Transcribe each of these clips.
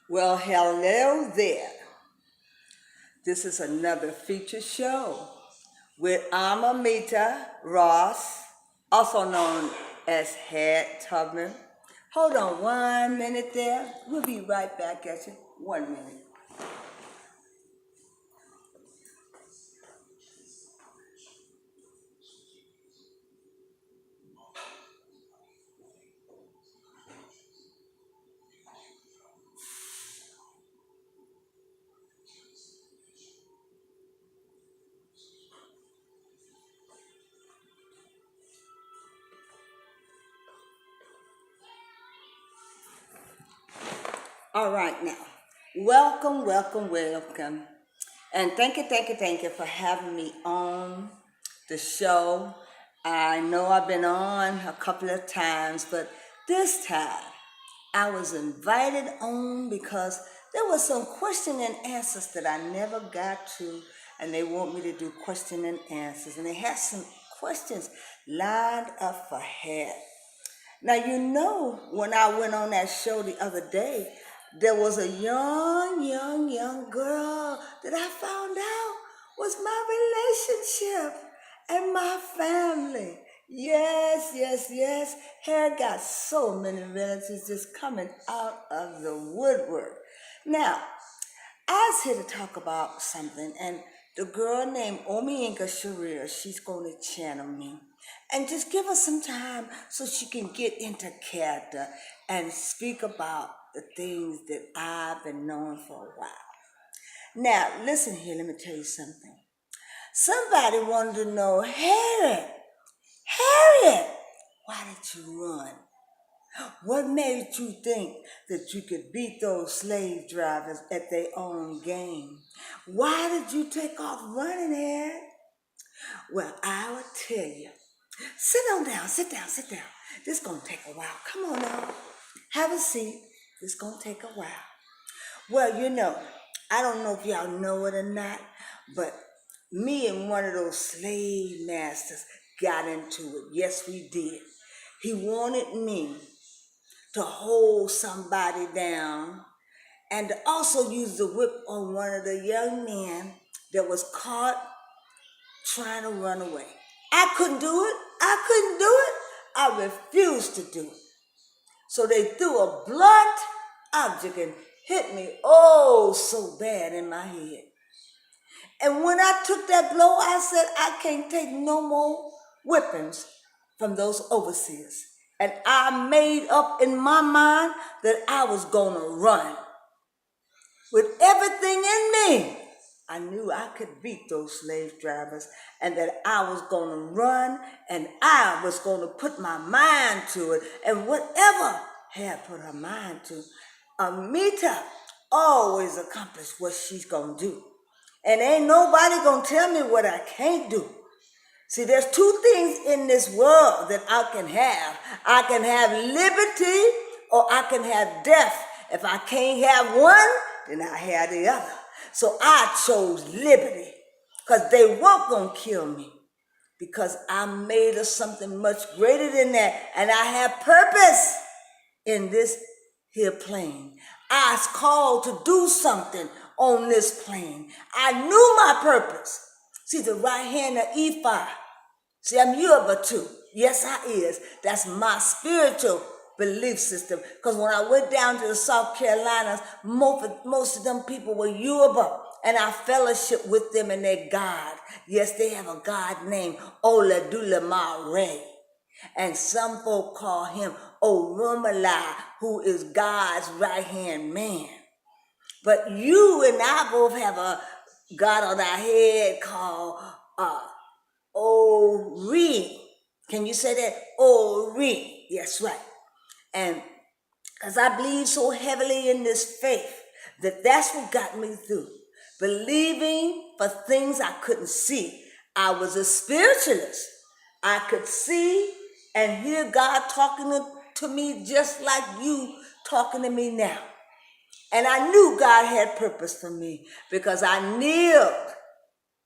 Well, hello there. This is another feature show with Armita Ross, also known as Harriet Tubman. Hold on 1 minute there. We'll be right back at you. 1 minute. All right now. Welcome, welcome, welcome. And thank you for having me on the show. I know I've been on a couple of times, but this time I was invited on because there was some question and answers that I never got to, and they want me to do question and answers. And they had some questions lined up for Harriet. Now, when I went on that show the other day, there was a young girl that I found out was my relationship and my family. Yes, yes, yes. Harry got so many relatives just coming out of the woodwork. Now, I was here to talk about something, and the girl named Omiinka Sharir, she's going to channel me. And just give her some time so she can get into character and speak about the things that I've been knowing for a while. Now, listen here, let me tell you something. Somebody wanted to know, Harriet, why did you run? What made you think that you could beat those slave drivers at their own game? Why did you take off running, Harriet? Well, I will tell you. Sit on down, sit down, sit down. This gonna take a while. Come on now. Have a seat. This gonna take a while. Well, I don't know if y'all know it or not, but me and one of those slave masters got into it. Yes, we did. He wanted me to hold somebody down and to also use the whip on one of the young men that was caught trying to run away. I couldn't do it. I couldn't do it. I refused to do it. So they threw a blunt object and hit me so bad in my head. And when I took that blow, I said, I can't take no more whippings from those overseers. And I made up in my mind that I was going to run. With everything in me, I knew I could beat those slave drivers and that I was going to run and I was going to put my mind to it. And whatever had put her mind to, Armita always accomplished what she's going to do. And ain't nobody going to tell me what I can't do. See, there's two things in this world that I can have. I can have liberty or I can have death. If I can't have one, then I have the other. So I chose liberty because they weren't going to kill me because I made of something much greater than that. And I have purpose in this here plane. I was called to do something on this plane. I knew my purpose. See, the right hand of Ephah. See, I'm Yoruba too. Yes, I is. That's my spiritual belief system. Because when I went down to the South Carolinas, most of them people were Yoruba. And I fellowship with them and their God. Yes, they have a God named Oladule. And some folk call him Orumala, who is God's right-hand man. But you and I both have a God on our head called Ori. Can you say that? Ori. Yes, right. And because I believe so heavily in this faith, that's what got me through. Believing for things I couldn't see. I was a spiritualist. I could see and hear God talking to me just like you talking to me now. And I knew God had purpose for me because I kneeled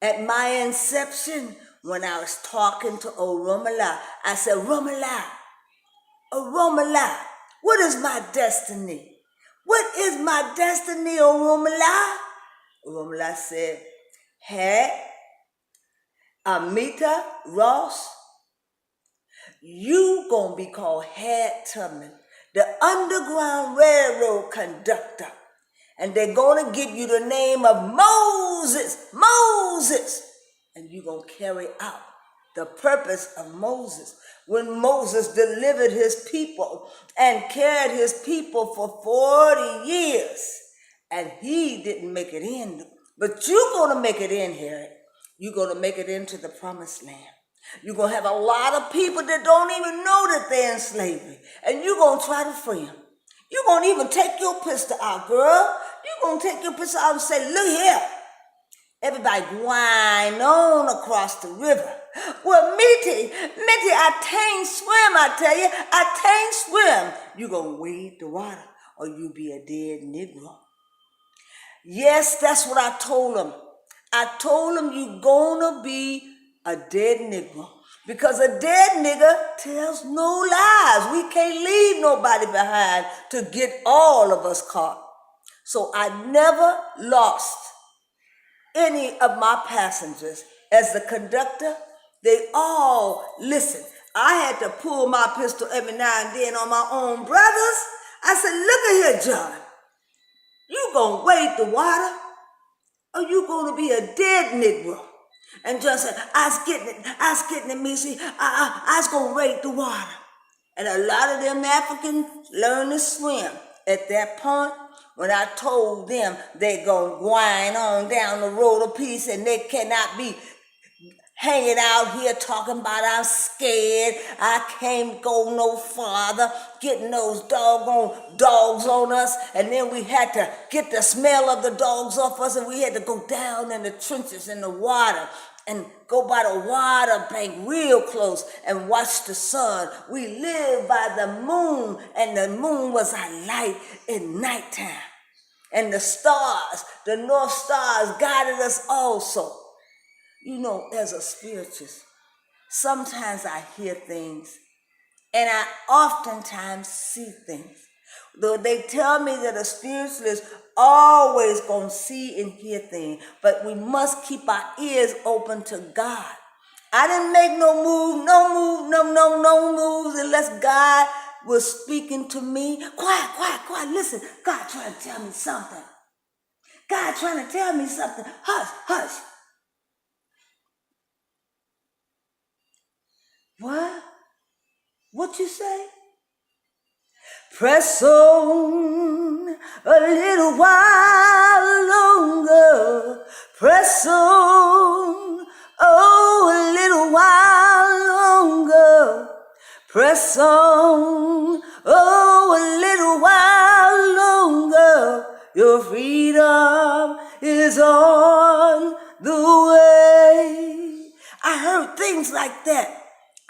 at my inception when I was talking to Oromala. I said, Romala, Oromala, what is my destiny? What is my destiny, O Rumala? Rumala said, Harriet, Armita, Ross, you gonna be called Harriet Tubman, the Underground Railroad conductor. And they're gonna give you the name of Moses. And you're gonna carry out the purpose of Moses. When Moses delivered his people and carried his people for 40 years, and he didn't make it in. But you're gonna make it in, Harriet. You're gonna make it into the promised land. You're going to have a lot of people that don't even know that they're in slavery. And you're going to try to free them. You're going to even take your pistol out, girl. You're going to take your pistol out and say, look here. Everybody whine on across the river. Well, Mitty, I can't swim, I tell you. I can't swim. You're going to wade the water or you'll be a dead Negro. Yes, that's what I told them. I told them you're going to be a dead nigger, because a dead nigger tells no lies. We can't leave nobody behind to get all of us caught. So I never lost any of my passengers. As the conductor, they all listened. I had to pull my pistol every now and then on my own brothers. I said, look at here, John. You gonna wade the water or you gonna be a dead Negro? And John said, I was getting it, Missy. I was going to wade the water. And a lot of them Africans learned to swim. At that point, when I told them they going to whine on down the road of peace and they cannot be hanging out here talking about I'm scared, I can't go no farther, getting those doggone dogs on us, and then we had to get the smell of the dogs off us, and we had to go down in the trenches in the water and go by the water bank real close and watch the sun. We lived by the moon, and the moon was our light in nighttime. And the stars, the North Stars, guided us also. You know, as a spiritist, sometimes I hear things and I oftentimes see things. Though they tell me that a spiritualist always gonna see and hear things, but we must keep our ears open to God. I didn't make no moves unless God was speaking to me. Quiet, listen, God trying to tell me something. God trying to tell me something. Hush. What? What you say? Press on a little while longer. Press on, oh, a little while longer. Press on, oh, a little while longer. Your freedom is on the way. I heard things like that.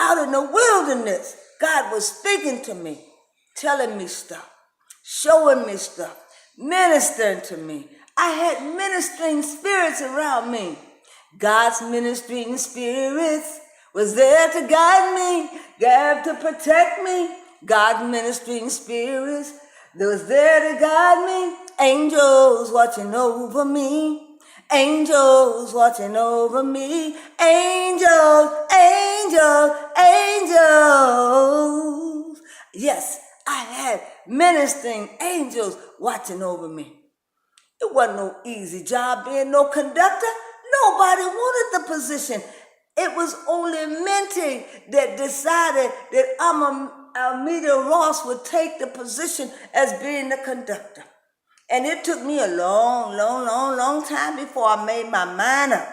Out in the wilderness, God was speaking to me, telling me stuff, showing me stuff, ministering to me. I had ministering spirits around me. God's ministering spirits was there to guide me, there to protect me. God's ministering spirits was there to guide me. Angels watching over me. Angels watching over me. Angels. Yes, I had ministering angels watching over me. It wasn't no easy job being no conductor. Nobody wanted the position. It was only Minty that decided that Armita Ross would take the position as being the conductor. And it took me a long time before I made my mind up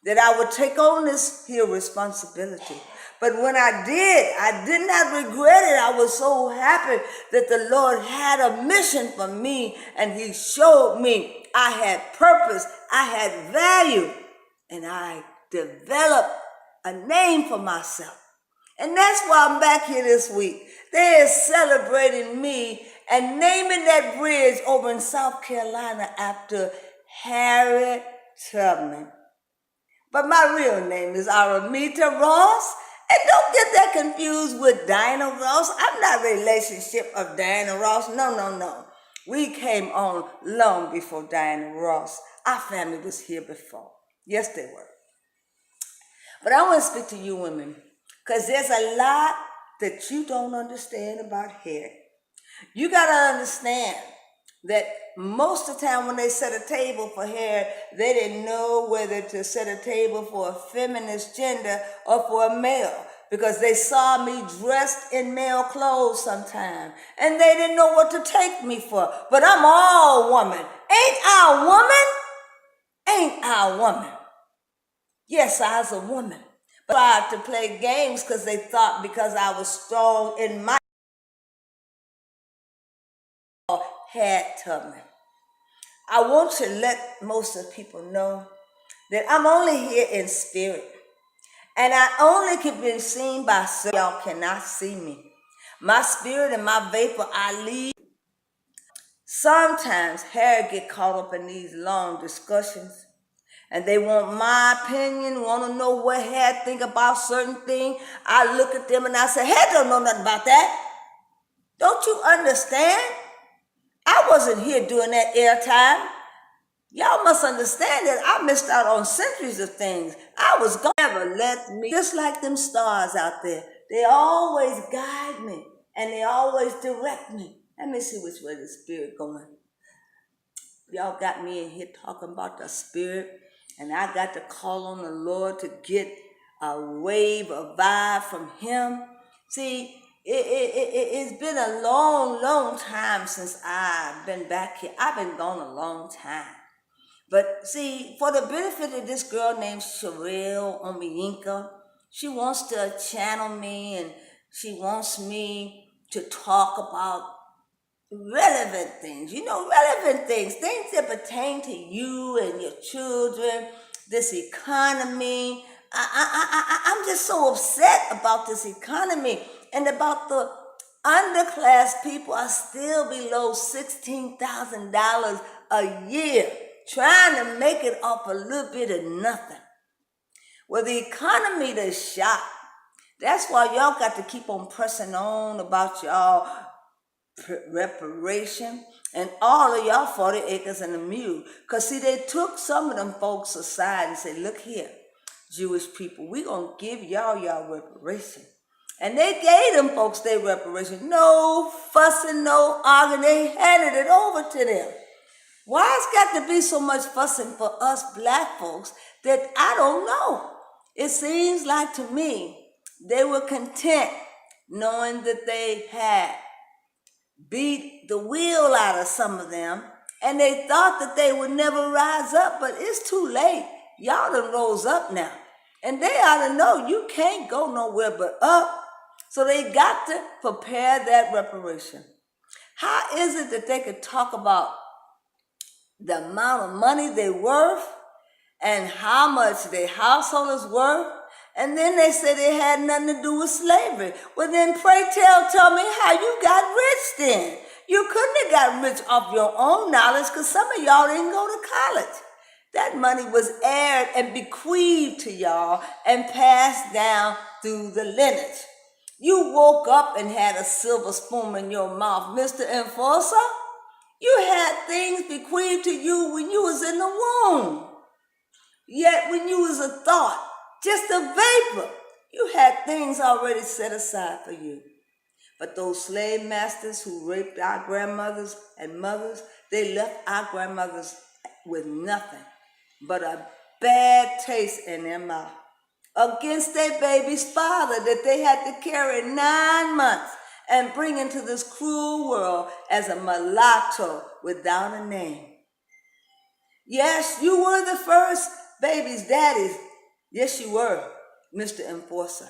that I would take on this here responsibility. But when I did not regret it. I was so happy that the Lord had a mission for me, and He showed me I had purpose, I had value, and I developed a name for myself. And that's why I'm back here this week. They are celebrating me and naming that bridge over in South Carolina after Harriet Tubman. But my real name is Armita Ross. And don't get that confused with Diana Ross. I'm not a relationship of Diana Ross. No. We came on long before Diana Ross. Our family was here before. Yes, they were. But I want to speak to you women, because there's a lot that you don't understand about hair. You got to understand that most of the time when they set a table for hair, they didn't know whether to set a table for a feminist gender or for a male, because they saw me dressed in male clothes sometime and they didn't know what to take me for. But I'm all woman. Ain't I a woman? Ain't I a woman? Yes, I was a woman. But I tried to play games because they thought because I was strong in my had Tubman. I want to let most of the people know that I'm only here in spirit. And I only can be seen by some. Y'all cannot see me. My spirit and my vapor, I leave. Sometimes Harriet get caught up in these long discussions. And they want my opinion, want to know what Harriet think about certain thing. I look at them and I say, Harriet don't know nothing about that. Don't you understand? I wasn't here doing that airtime. Y'all must understand that I missed out on centuries of things. I was gonna never let me, just like them stars out there. They always guide me and they always direct me. Let me see which way the spirit going. Y'all got me in here talking about the spirit, and I got to call on the Lord to get a wave, a vibe from him. See, it's been a long, long time since I've been back here. I've been gone a long time. But see, for the benefit of this girl named Sherelle Omiinka, she wants to channel me and she wants me to talk about relevant things, relevant things that pertain to you and your children, this economy. I'm just so upset about this economy and about the underclass people are still below $16,000 a year, trying to make it off a little bit of nothing. Well, the economy is shot. That's why y'all got to keep on pressing on about y'all reparation and all of y'all 40 acres and a mule. Because see, they took some of them folks aside and said, look here, Jewish people, we going to give y'all reparation. And they gave them folks their reparation. No fussing, no arguing. They handed it over to them. Why it's got to be so much fussing for us black folks that I don't know. It seems like to me they were content knowing that they had beat the wheel out of some of them, and they thought that they would never rise up, but it's too late. Y'all done rose up now. And they ought to know you can't go nowhere but up. So they got to prepare that reparation. How is it that they could talk about the amount of money they're worth and how much their household is worth, and then they say they had nothing to do with slavery? Well, then pray tell me how you got rich then. You couldn't have got rich off your own knowledge because some of y'all didn't go to college. That money was heired and bequeathed to y'all and passed down through the lineage. You woke up and had a silver spoon in your mouth, Mr. Enforcer. You had things bequeathed to you when you was in the womb. Yet when you was a thought, just a vapor, you had things already set aside for you. But those slave masters who raped our grandmothers and mothers, they left our grandmothers with nothing but a bad taste in their mouth against their baby's father that they had to carry 9 months and bring into this cruel world as a mulatto without a name. Yes, you were the first baby's daddies. Yes, you were, Mr. Enforcer.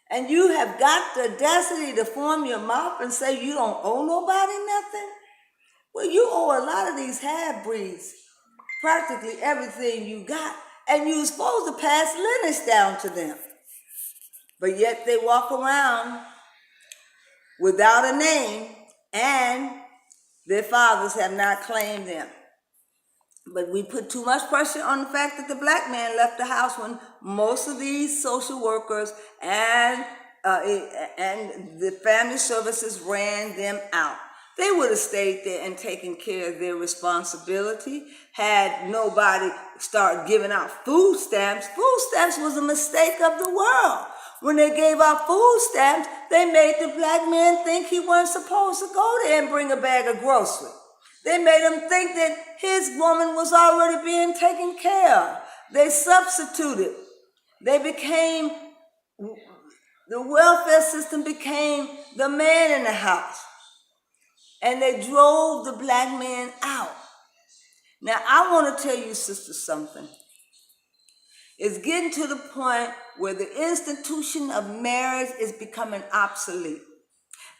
And you have got the audacity to form your mouth and say you don't owe nobody nothing? Well, you owe a lot of these half-breeds practically everything you got, and you were supposed to pass lineage down to them. But yet they walk around without a name, and their fathers have not claimed them. But we put too much pressure on the fact that the black man left the house when most of these social workers and the family services ran them out. They would have stayed there and taken care of their responsibility had nobody start giving out food stamps. Food stamps was a mistake of the world. When they gave out food stamps, they made the black man think he wasn't supposed to go there and bring a bag of groceries. They made him think that his woman was already being taken care of. They substituted. They became, the welfare system became the man in the house. And they drove the black man out. Now, I want to tell you, sister, something. It's getting to the point where the institution of marriage is becoming obsolete.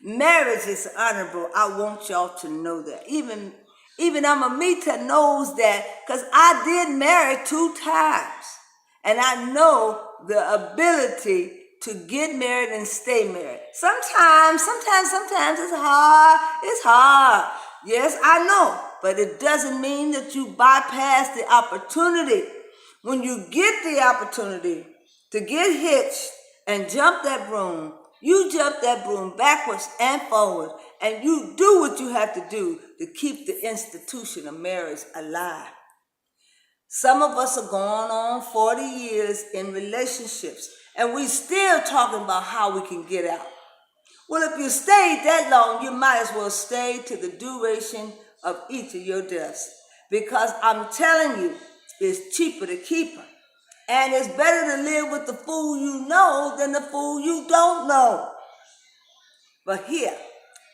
Marriage is honorable. I want y'all to know that. Even Armita knows that, because I did marry 2 times. And I know the ability to get married and stay married. Sometimes it's hard. It's hard. Yes, I know. But it doesn't mean that you bypass the opportunity. When you get the opportunity to get hitched and jump that broom, you jump that broom backwards and forward, and you do what you have to do to keep the institution of marriage alive. Some of us are going on 40 years in relationships, and we still talking about how we can get out. Well, if you stayed that long, you might as well stay to the duration of each of your deaths. Because I'm telling you, it's cheaper to keep her. And it's better to live with the fool you know than the fool you don't know. But here,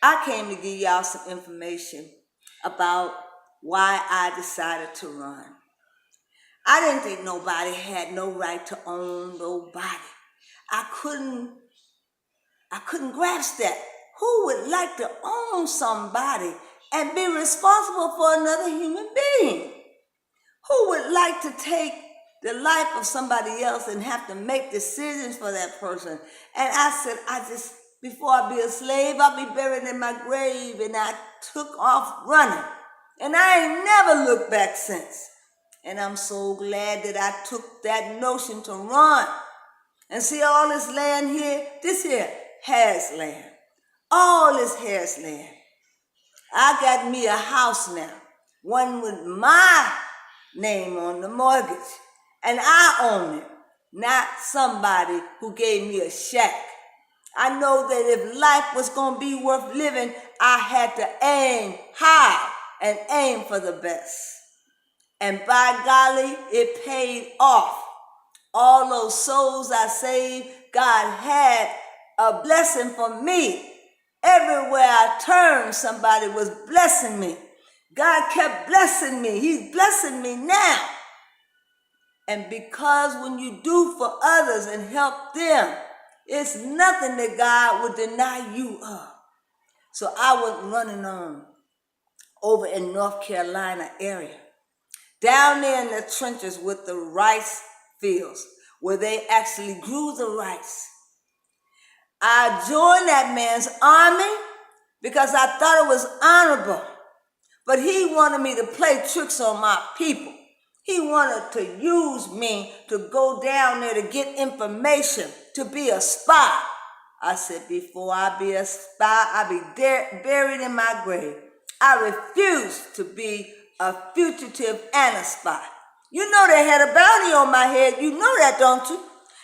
I came to give y'all some information about why I decided to run. I didn't think nobody had no right to own nobody. I couldn't grasp that. Who would like to own somebody and be responsible for another human being? Who would like to take the life of somebody else and have to make decisions for that person? And I said, before I be a slave, I'll be buried in my grave. And I took off running. And I ain't never looked back since. And I'm so glad that I took that notion to run. And see all this land here? This here, Harriet's land. All this Harriet's land. I got me a house now. One with my name on the mortgage. And I own it. Not somebody who gave me a shack. I know that if life was going to be worth living, I had to aim high and aim for the best. And by golly, it paid off. All those souls I saved, God had a blessing for me. Everywhere I turned, somebody was blessing me. God kept blessing me. He's blessing me now. And because when you do for others and help them, it's nothing that God would deny you of. So I went running on over in North Carolina area. Down there in the trenches with the rice fields, where they actually grew the rice. I joined that man's army because I thought it was honorable. But he wanted me to play tricks on my people. He wanted to use me to go down there to get information, to be a spy. I said, before I be a spy, I'll be buried in my grave. I refuse to be a fugitive and a spy. You know they had a bounty on my head. You know that, don't you?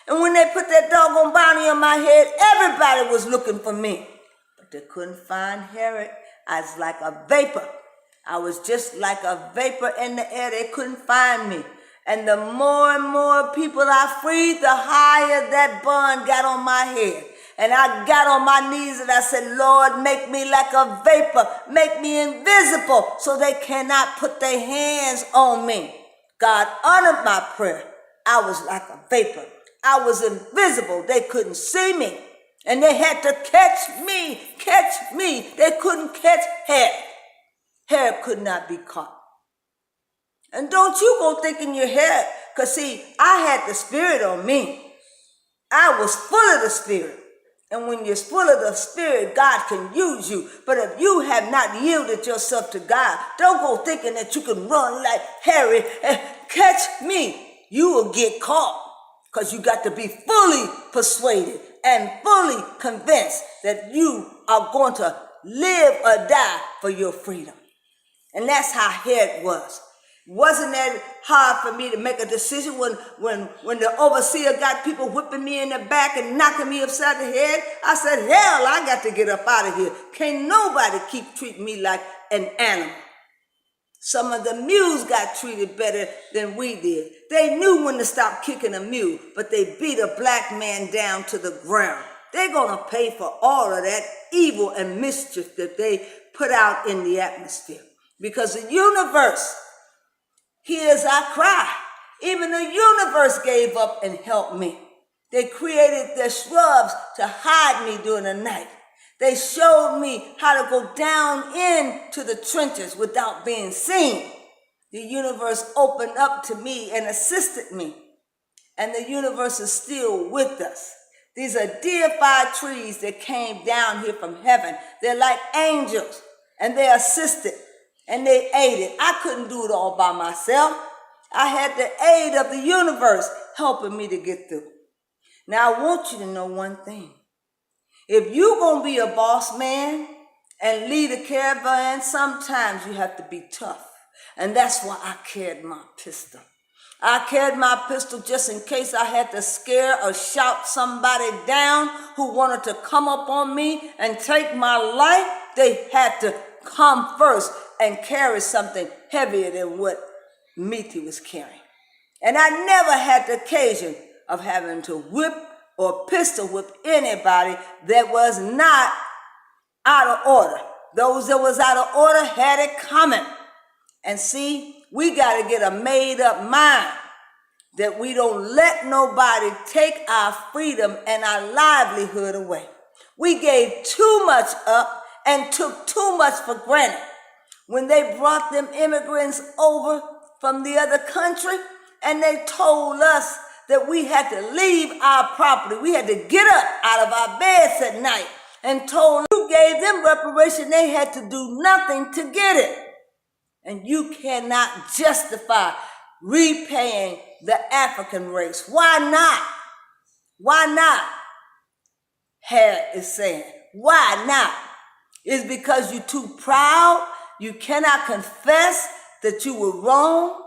And when they put that doggone bounty on my head, everybody was looking for me. But they couldn't find Harriet. I was like a vapor. I was just like a vapor in the air. They couldn't find me. And the more and more people I freed, the higher that bond got on my head. And I got on my knees and I said, Lord, make me like a vapor. Make me invisible so they cannot put their hands on me. God honored my prayer. I was like a vapor. I was invisible. They couldn't see me. And they had to catch me. They couldn't catch Harriet. Harriet could not be caught. And don't you go thinking you're Harriet, because see, I had the Spirit on me. I was full of the Spirit. And when you're full of the Spirit, God can use you. But if you have not yielded yourself to God, don't go thinking that you can run like Harriet and catch me. You will get caught, because you got to be fully persuaded and fully convinced that you are going to live or die for your freedom. And that's how Harriet was. Wasn't that hard for me to make a decision when the overseer got people whipping me in the back and knocking me upside the head? I said, hell, I got to get up out of here. Can't nobody keep treating me like an animal. Some of the mules got treated better than we did. They knew when to stop kicking a mule, but they beat a black man down to the ground. They're going to pay for all of that evil and mischief that they put out in the atmosphere. Because the universe hears our cry. Even the universe gave up and helped me. They created their shrubs to hide me during the night. They showed me how to go down into the trenches without being seen. The universe opened up to me and assisted me. And the universe is still with us. These are deified trees that came down here from heaven. They're like angels, and they assisted, and they aided. I couldn't do it all by myself. I had the aid of the universe helping me to get through. Now, I want you to know one thing. If you're going to be a boss man and lead a caravan, sometimes you have to be tough. And that's why I carried my pistol. I carried my pistol just in case I had to scare or shout somebody down who wanted to come up on me and take my life. They had to come first and carry something heavier than what Armita was carrying. And I never had the occasion of having to whip or pistol whip anybody that was not out of order. Those that was out of order had it coming. And see, we got to get a made up mind that we don't let nobody take our freedom and our livelihood away. We gave too much up and took too much for granted. When they brought them immigrants over from the other country and they told us that we had to leave our property, we had to get up out of our beds at night, and told you gave them reparation, they had to do nothing to get it. And you cannot justify repaying the African race. Why not? Why not? Harriet is saying. Why not? It's because you're too proud. You cannot confess that you were wrong.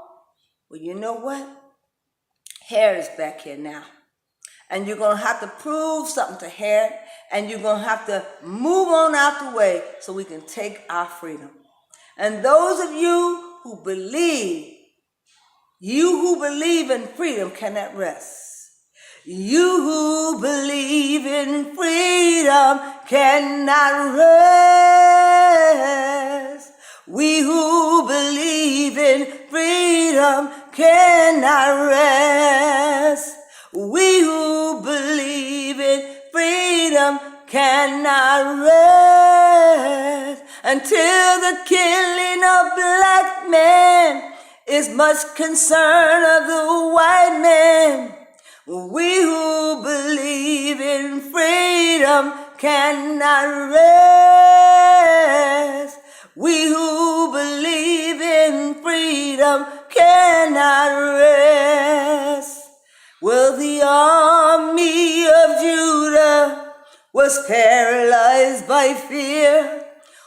Well, you know what? Harriet is back here now. And you're going to have to prove something to Harriet. And you're going to have to move on out the way so we can take our freedom. And those of you who believe in freedom cannot rest. You who believe in freedom cannot rest. We who believe in freedom cannot rest. We who believe in freedom cannot rest until the killing of black men is much concern of the white man. We who believe in freedom cannot rest. We who believe in freedom cannot rest. Well, the army of Judah was paralyzed by fear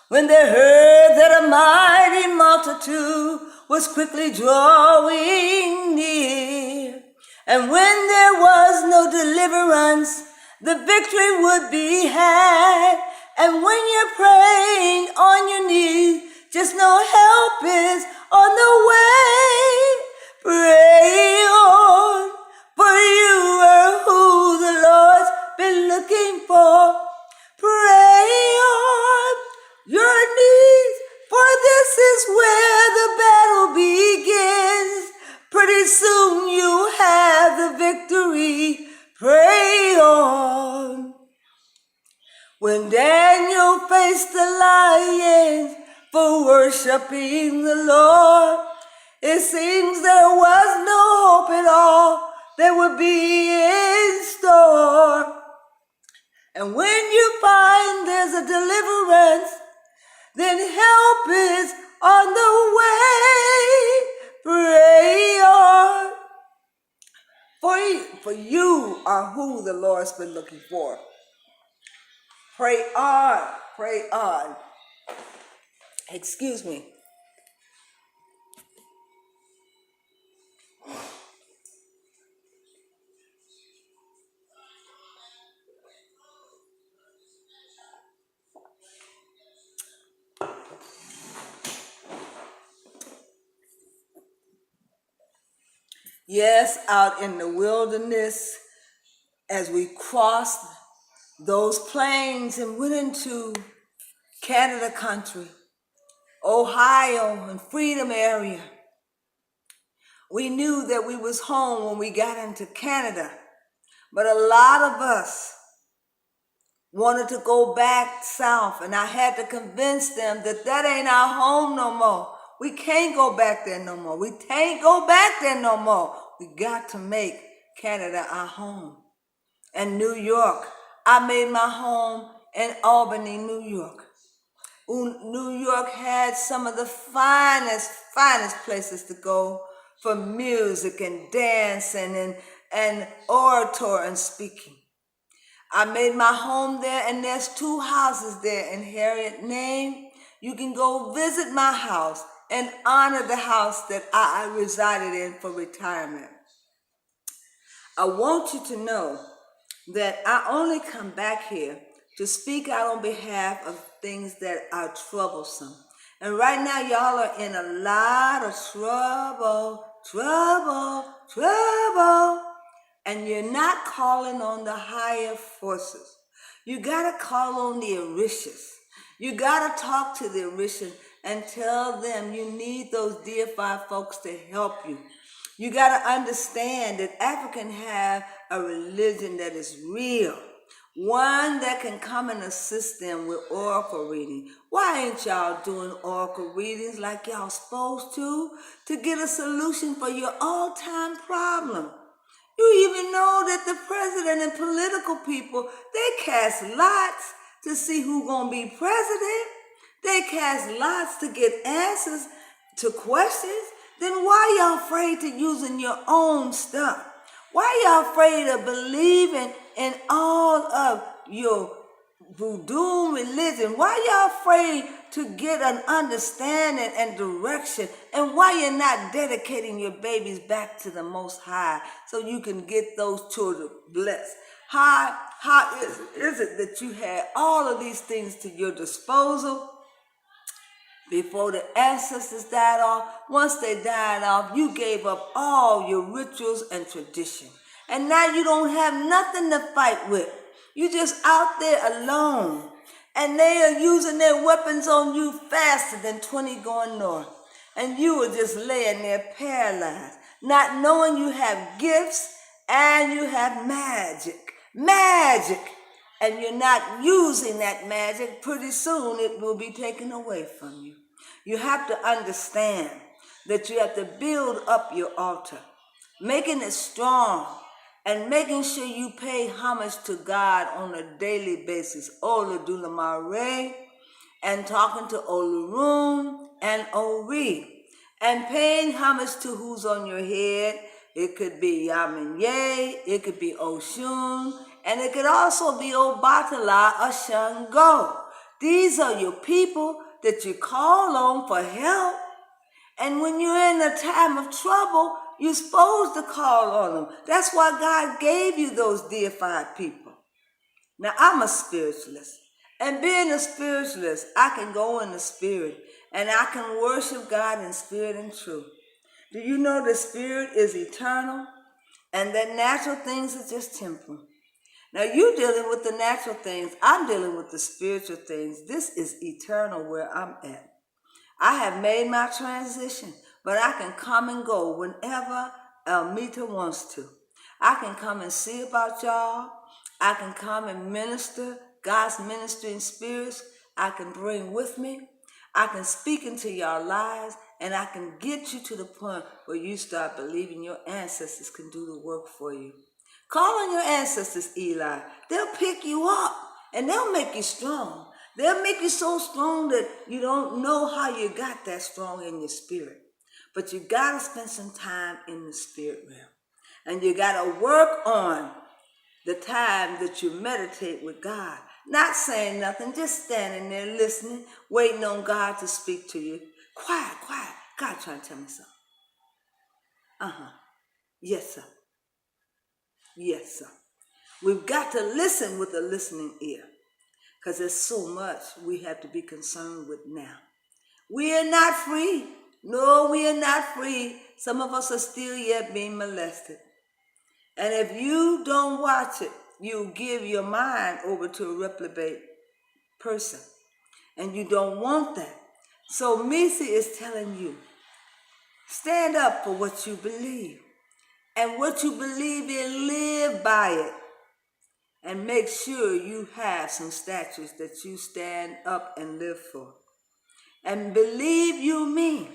when they heard that a mighty multitude was quickly drawing near. And when there was no deliverance, the victory would be had. And when you're praying on your knees, just know help is on the way. Pray on, for you are who the Lord's been looking for. Pray on your knees, for this is where the battle begins. Pretty soon you have the victory. Pray on. When Daniel faced the lions for worshiping the Lord, it seems there was no hope at all that would be in store. And when you find there's a deliverance, then help is on the way. Pray on. For you are who the Lord's been looking for. Pray on. pray on. Excuse me. Yes, out in the wilderness, as we crossed those plains and went into Canada country, Ohio and Freedom area, we knew that we was home when we got into Canada. But a lot of us wanted to go back south, and I had to convince them that that ain't our home no more. We can't go back there no more. We can't go back there no more. We got to make Canada our home. And New York, I made my home in Albany, New York. New York had some of the finest places to go for music and dancing and oratory and speaking. I made my home there, and there's 2 houses there in Harriet name. You can go visit my house and honor the house that I resided in for retirement. I want you to know that I only come back here to speak out on behalf of things that are troublesome. And right now, y'all are in a lot of trouble. And you're not calling on the higher forces. You gotta call on the Orishas. You gotta talk to the Orishas and tell them you need those deified folks to help you. You gotta understand that Africans have a religion that is real. One that can come and assist them with oracle reading. Why ain't y'all doing oracle readings like y'all supposed to get a solution for your all-time problem? You even know that the president and political people, they cast lots to see who's gonna be president. They cast lots to get answers to questions. Then why y'all afraid to using your own stuff? Why y'all afraid of believing in all of your voodoo religion? Why y'all afraid to get an understanding and direction? And why you're not dedicating your babies back to the Most High so you can get those children blessed? How is it that you had all of these things to your disposal before the ancestors died off? Once they died off, you gave up all your rituals and tradition. And now you don't have nothing to fight with. You just out there alone. And they are using their weapons on you faster than 20 going north. And you are just laying there paralyzed, not knowing you have gifts and you have magic. And you're not using that magic. Pretty soon it will be taken away from you. You have to understand that you have to build up your altar, making it strong, and making sure you pay homage to God on a daily basis. Ola Dula Mare, and talking to Olurum and Ori, and paying homage to who's on your head. It could be Yaminye, it could be Oshun, and it could also be Obatala or Shango. These are your people that you call on for help. And when you're in a time of trouble, you're supposed to call on them. That's why God gave you those deified people. Now, I'm a spiritualist. And being a spiritualist, I can go in the spirit and I can worship God in spirit and truth. Do you know the spirit is eternal and that natural things are just temporal? Now, you're dealing with the natural things. I'm dealing with the spiritual things. This is eternal where I'm at. I have made my transition, but I can come and go whenever Armita wants to. I can come and see about y'all. I can come and minister God's ministering spirits. I can bring with me. I can speak into your lives, and I can get you to the point where you start believing your ancestors can do the work for you. Call on your ancestors, Eli. They'll pick you up, and they'll make you strong. They'll make you so strong that you don't know how you got that strong in your spirit. But you got to spend some time in the spirit realm. And you got to work on the time that you meditate with God. not saying nothing, just standing there listening, waiting on God to speak to you. Quiet, quiet. God trying to tell me something. Uh-huh. Yes, sir. Yes, sir. We've got to listen with a listening ear because there's so much we have to be concerned with now. We are not free. No, we are not free. Some of us are still yet being molested. And if you don't watch it, you give your mind over to a reprobate person. And you don't want that. So Missy is telling you, stand up for what you believe. And what you believe in, live by it. And make sure you have some statutes that you stand up and live for. And believe you me,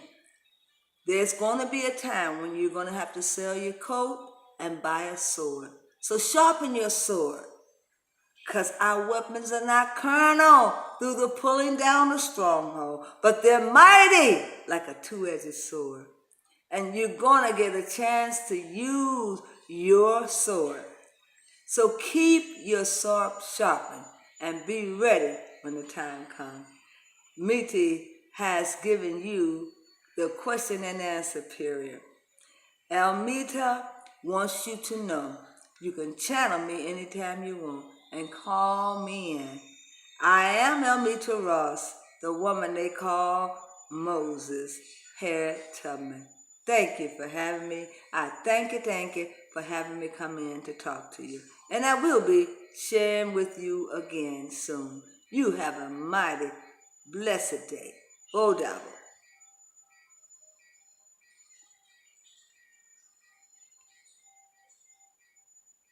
there's going to be a time when you're going to have to sell your coat and buy a sword. So sharpen your sword, because our weapons are not carnal through the pulling down of stronghold, but they're mighty like a two-edged sword. And you're going to get a chance to use your sword. So keep your sword sharpened and be ready when the time comes. Miti has given you the question and answer period. Armita wants you to know you can channel me anytime you want and call me in. I am Armita Ross, the woman they call Moses, Harriet Tubman. Thank you for having me. I thank you for having me come in to talk to you. And I will be sharing with you again soon. You have a mighty blessed day. Bodabo.